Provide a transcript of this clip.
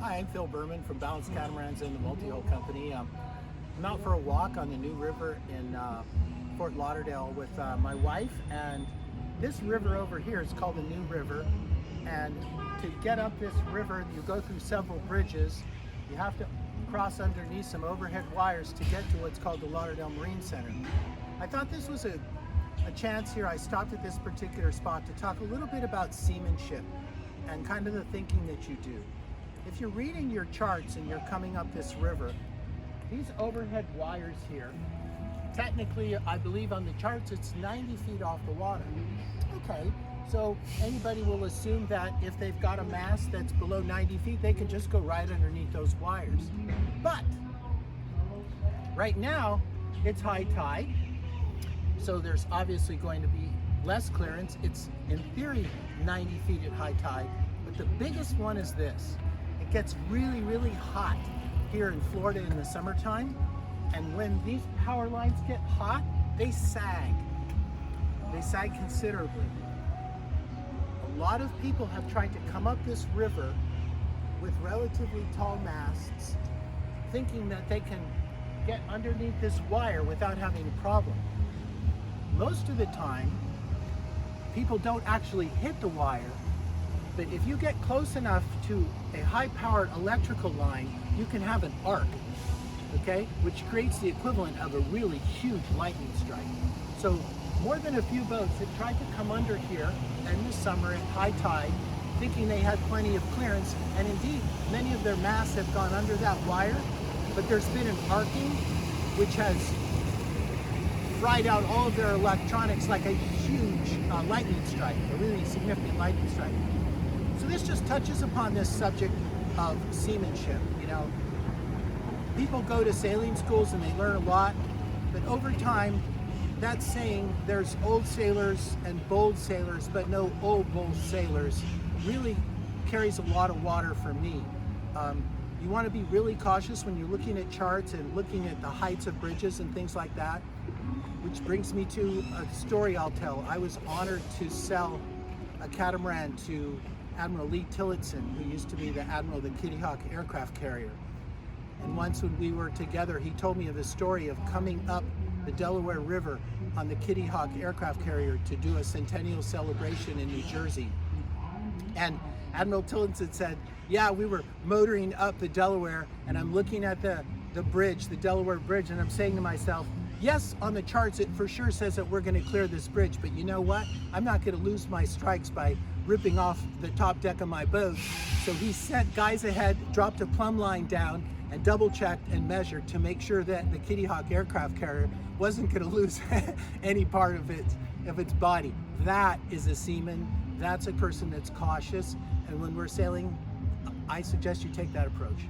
Hi, I'm Phil Berman from Balanced Catamarans and the Multi-Hull Company. I'm out for a walk on the New River in Fort Lauderdale with my wife, and this river over here is called the New River. And to get up this river, you go through several bridges. You have to cross underneath some overhead wires to get to what's called the Lauderdale Marine Center. I thought this was a chance here. I stopped at this particular spot to talk a little bit about seamanship and kind of the thinking that you do. If you're reading your charts and you're coming up this river, these overhead wires here, technically, I believe on the charts, it's 90 feet off the water. Okay, so anybody will assume that if they've got a mast that's below 90 feet, they can just go right underneath those wires. But right now, it's high tide, so there's obviously going to be less clearance. It's, in theory, 90 feet at high tide, but the biggest one is this. It gets really, really hot here in Florida in the summertime, and when these power lines get hot, they sag. They sag considerably. A lot of people have tried to come up this river with relatively tall masts, thinking that they can get underneath this wire without having a problem. Most of the time, people don't actually hit the wire, but if you get close enough to a high-powered electrical line, you can have an arc, okay, which creates the equivalent of a really huge lightning strike. So more than a few boats have tried to come under here in the summer at high tide, thinking they had plenty of clearance, and indeed, many of their masts have gone under that wire, but there's been an arcing which has fried out all of their electronics like a huge lightning strike, a really significant lightning strike. So this just touches upon this subject of seamanship. You know, people go to sailing schools and they learn a lot, but over time, that saying, there's old sailors and bold sailors, but no old bold sailors, really carries a lot of water for me. You want to be really cautious when you're looking at charts and looking at the heights of bridges and things like that, which brings me to a story I'll tell. I was honored to sell a catamaran to Admiral Lee Tillotson, who used to be the Admiral of the Kitty Hawk aircraft carrier. And once when we were together, he told me of his story of coming up the Delaware River on the Kitty Hawk aircraft carrier to do a centennial celebration in New Jersey. And Admiral Tillotson said, yeah, we were motoring up the Delaware, and I'm looking at the bridge, the Delaware Bridge, and I'm saying to myself, yes, on the charts it for sure says that we're going to clear this bridge, but you know what? I'm not going to lose my strikes by ripping off the top deck of my boat. So he sent guys ahead, dropped a plumb line down, and double checked and measured to make sure that the Kitty Hawk aircraft carrier wasn't going to lose any part of its body. That is a seaman. That's a person that's cautious. And when we're sailing, I suggest you take that approach.